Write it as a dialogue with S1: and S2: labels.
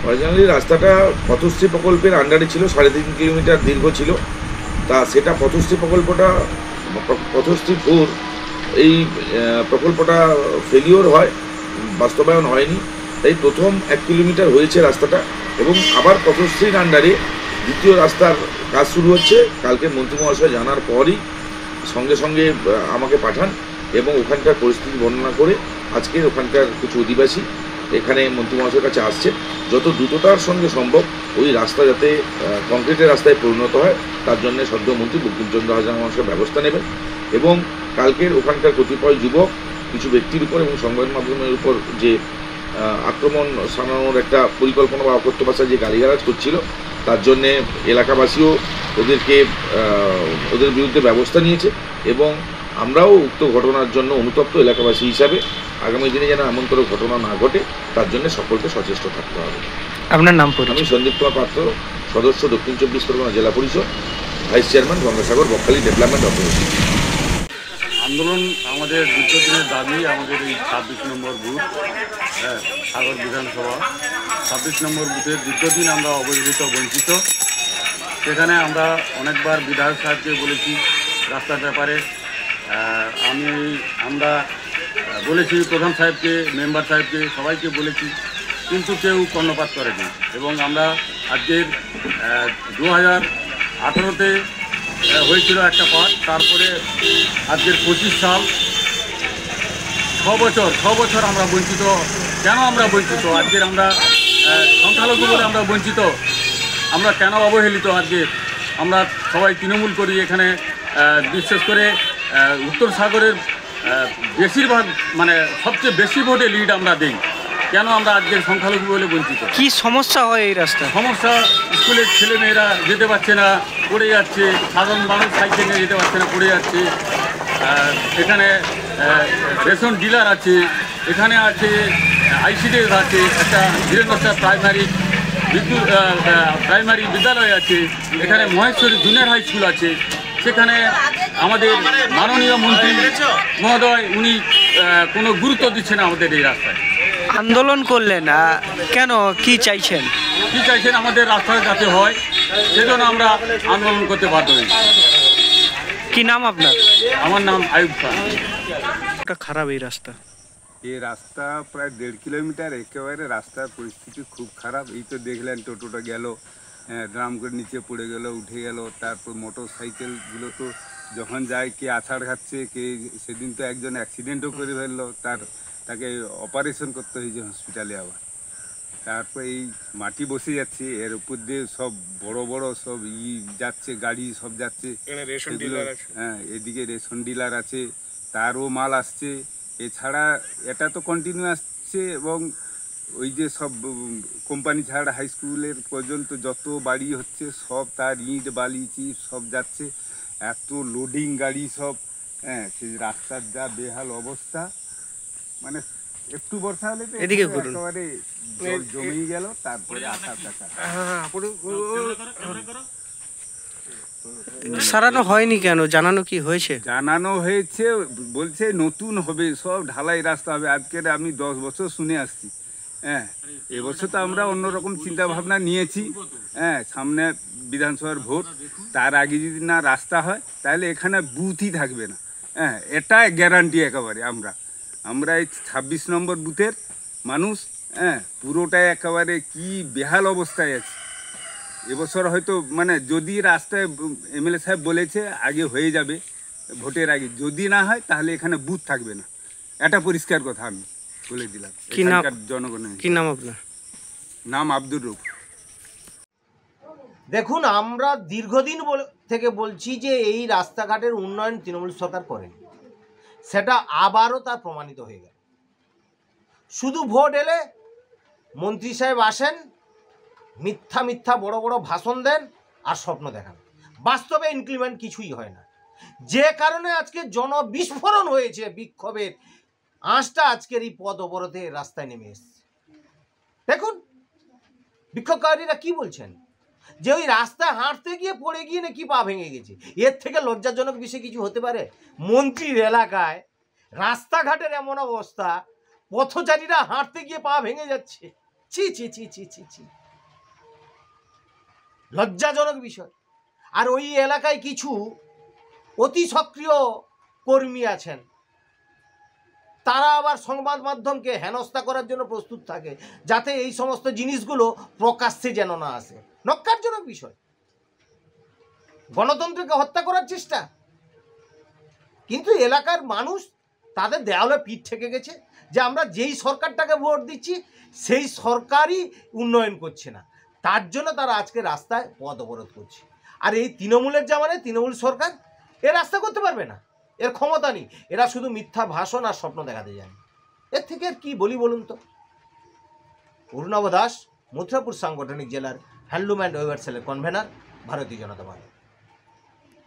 S1: Originally রাস্তাটা পথশ্রী প্রকল্পের আন্ডারে ছিল, 3.5 কিলোমিটার দীর্ঘ ছিল। তা সেটা পথশ্রী প্রকল্পটা পথশ্রী 4 এই প্রকল্পটা ফেলিওর হয়, বাস্তবায়ন হয়নি। তাই প্রথম 1 কিলোমিটার হয়েছে রাস্তাটা, এবং আবার পথশ্রীর আন্ডারে দ্বিতীয় রাস্তার কাজ শুরু হচ্ছে। কালকে মন্ত্রী মহাশয় জানার পরই সঙ্গে সঙ্গে আমাকে পাঠান এবং ওখানকার পরিস্থিতি বর্ণনা করে আজকে ওখানকার কিছু অধিবাসী এখানে মন্ত্রী মহাশয়ের কাছে আসছে। যত দ্রুততার সঙ্গে সম্ভব ওই রাস্তা যাতে কংক্রিটের রাস্তায় পরিণত হয় তার জন্য সদ্য মন্ত্রী বঙ্কিমচন্দ্র হাজরা মহাশয় ব্যবস্থা নেবেন। এবং কালকের ওখানকার কতিপয় যুবক কিছু ব্যক্তির উপর এবং সংবাদ মাধ্যমের উপর যে আক্রমণ সানানোর একটা পরিকল্পনা বা অকথ্য ভাষায় যে গালিগালাজ করছিল, তার জন্যে এলাকাবাসীও ওদের বিরুদ্ধে ব্যবস্থা নিয়েছে। এবং আমরাও উক্ত ঘটনার জন্য অনুতপ্ত এলাকাবাসী হিসাবে আগামী দিনে যেন এমন কোনো ঘটনা না ঘটে তার জন্য সকলকে সচেষ্ট থাকতে হবে।
S2: আপনার নাম?
S1: আমি সন্দীপ কুমার পাত্র, সদস্য দক্ষিণ 24 পরগনা জেলা পরিষদ, vice chairman Gangasagar Bakkhali development authority.
S3: আন্দোলন আমাদের দীর্ঘদিনের দাবি। আমাদের এই 26 নম্বর বুথ, সাগর বিধানসভা 26 নম্বর বুথের দীর্ঘদিন আমরা অবহেলিত, বঞ্চিত। সেখানে আমরা অনেকবার বিধায়ক সাহেবকে বলেছি রাস্তার ব্যাপারে। আমরা বলেছি প্রধান সাহেবকে, মেম্বার সাহেবকে, সবাইকে বলেছি, কিন্তু কেউ কর্ণপাত করেনি। এবং আমরা আজকের 2018-তে হয়েছিল একটা পাঠ, তারপরে আজকের 25 সাল, 6 বছর আমরা বঞ্চিত। কেন আমরা বঞ্চিত? আজকের আমরা সংখ্যালঘু বলে আমরা বঞ্চিত, আমরা কেন অবহেলিত? আজকে আমরা সবাই তৃণমূল করি এখানে, বিশেষ করে উত্তর সাগরের বেশিরভাগ মানে সবচেয়ে বেশি ভোটে লিড আমরা দিই। কেন আমরা আজকের সংখ্যালঘু বলে বঞ্চিত?
S2: কি সমস্যা হয় এই রাস্তা?
S3: সমস্যা, স্কুলের ছেলেমেয়েরা যেতে পারছে না, পড়ে যাচ্ছে। সাধারণ মানুষ সাইকেল নিয়ে যেতে পারছে না, পড়ে যাচ্ছে। এখানে রেশন ডিলার আছে, এখানে আছে আইসিডিএস আছে, একটা ধীরেন্দ্র প্রাইমারি বিদ্যালয় আছে, এখানে মহেশ্বরী জুনিয়র হাই স্কুল আছে। সেখানে আমাদের মাননীয় মন্ত্রী মহোদয় উনি কোনো গুরুত্ব দিচ্ছে না আমাদের এই রাস্তায়।
S2: আন্দোলন করলেন কেন? কি চাইছেন?
S3: আমাদের রাস্তায় যাতে হয়, সেজন্য আমরা আন্দোলন করতে বাধ্য হয়েছি।
S2: কি নাম আপনার?
S3: আমার নাম আয়ুব খান।
S2: খারাপ এই রাস্তা?
S4: এই রাস্তা প্রায় 1.5 কিলোমিটার, একেবারে রাস্তার পরিস্থিতি খুব খারাপ। এই তো দেখলেন টোটোটা গেল, ড্রাম করে নিচে পড়ে গেল, উঠে গেল। তারপর মোটর সাইকেলগুলো তো যখন যায় কে আছাড় খাচ্ছে, কে সেদিন তো একজন অ্যাক্সিডেন্টও করে ফেললো, তাকে অপারেশন করতে হয়েছে হসপিটালে। আবার তারপর এই মাটি বসে যাচ্ছে, এর উপর দিয়ে সব বড় বড় সব যাচ্ছে, গাড়ি সব যাচ্ছে। হ্যাঁ, এদিকে রেশন ডিলার আছে, তারও মাল আসছে। এছাড়া এটা তো কন্টিনিউ আসছে, এবং ওই যে সব কোম্পানি ছাড়া হাই স্কুলের পর্যন্ত যত বাড়ি হচ্ছে সব তার ইট বালি চিপ সব যাচ্ছে। এত লোডিং গাড়ি সব, সেই রাস্তার যা বেহাল অবস্থা, মানে একটু বর্ষা হলে তো
S2: এদিকে
S4: একেবারে জল জমেই গেল। তারপরে আসার দেখা
S2: সারানো হয়নি কেন? জানানো কি হয়েছে?
S4: জানানো হয়েছে, বলছে নতুন হবে, সব ঢালাই রাস্তা হবে। আজকের আমি 10 বছর শুনে আসছি। এবছর তো আমরা অন্যরকম চিন্তা ভাবনা নিয়েছি। সামনে বিধানসভার ভোট, তার আগে যদি না রাস্তা হয় তাহলে এখানে বুথই থাকবে না। এটা গ্যারান্টি একেবারে। আমরা এই 26 নম্বর বুথের মানুষ, পুরোটাই একেবারে কি বেহাল অবস্থায় আছে। এবছর হয়তো মানে যদি রাস্তায় এমএলএ সাহেব বলেছে আগে হয়ে যাবে ভোটের আগে, যদি না হয় তাহলে এখানে বুথ থাকবে না। এটা পরিষ্কার কথা আমি বলে দিলাম।
S2: কি নাম
S4: জনগণের?
S2: কি নাম আপনার?
S4: নাম আব্দুর রূপ।
S5: দেখুন, আমরা দীর্ঘদিন থেকে বলছি যে এই রাস্তাঘাটের উন্নয়ন তৃণমূল সরকার করেনি, সেটা আবারও তা প্রমাণিত হয়ে গেল। শুধু ভোট এলে মন্ত্রী সাহেব আসেন, মিথ্যা মিথ্যা বড় বড় ভাষণ দেন আর স্বপ্ন দেখান, বাস্তবে ইনক্রিমেন্ট কিছুই হয় না। যে কারণে আজকে জনবিস্ফোরণ হয়েছে, বিক্ষোভের আঁচটা আজকের এই পথ অবরোধে রাস্তায় নেমে এসছে। দেখুন বিক্ষোভকারীরা কি বলছেন, যে ওই রাস্তায় হাঁটতে গিয়ে পড়ে গিয়ে নাকি পা ভেঙে গেছে। এর থেকে লজ্জাজনক বিষয় কিছু হতে পারে? মন্ত্রীর এলাকায় রাস্তাঘাটের এমন অবস্থা, পথচারীরা হাঁটতে গিয়ে পা ভেঙে যাচ্ছে। ছি ছি ছি ছি ছি ছি, লজ্জাজনক বিষয়। আর ওই এলাকায় কিছু অতি সক্রিয় কর্মী আছেন, তারা আবার সংবাদ মাধ্যমকে হেনস্থা করার জন্য প্রস্তুত থাকে, যাতে এই সমস্ত জিনিসগুলো প্রকাশ্যে যেন না আসে। নক্কারজনক বিষয়, গণতন্ত্রকে হত্যা করার চেষ্টা। কিন্তু এলাকার মানুষ তাদের দেওয়ালে পিঠ থেকে গেছে যে আমরা যেই সরকারটাকে ভোট দিচ্ছি সেই সরকারই উন্নয়ন করছে না, তার জন্য তারা আজকে রাস্তায় পথ অবরোধ করছে। আর এই তৃণমূলের জামানায় তৃণমূল সরকার এ রাস্তা করতে পারবে না, এর ক্ষমতা নেই, এরা শুধু মিথ্যা ভাষণ আর স্বপ্ন দেখাতে জানে। এর থেকে আর কি বলি বলুন তো। অরুণাভ দাস, মথুরাপুর সাংগঠনিক জেলার হ্যান্ডলুম অ্যান্ড ওয়েভার সেলের কনভেনার, ভারতীয় জনতা পার্টি।